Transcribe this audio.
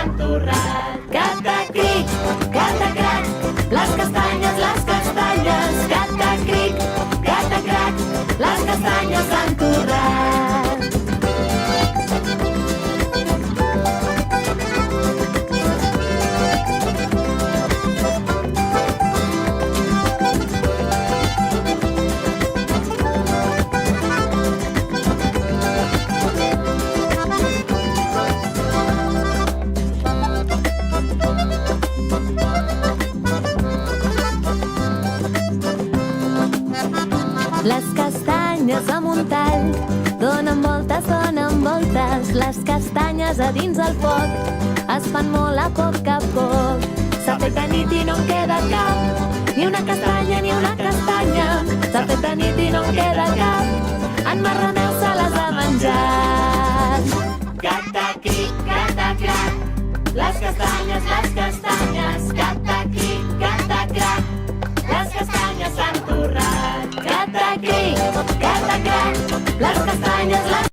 s'han torrat. Catacric, catacrac, les castanyes, catacric, catacrac, les castanyes s'han torrat. Les castanyes a Montall donen voltes, les castanyes a dins el foc es fan molt a poc a poc. S'ha fet de nit i no en queda cap, ni una castanya ni una castanya. S'ha fet de nit i no en queda cap, en Marrameu se les ha menjat. Catacric, catacrac, les castanyes, catacric, catacrac, les castanyes s'han torrat. Catacric, catacrac, les castanyes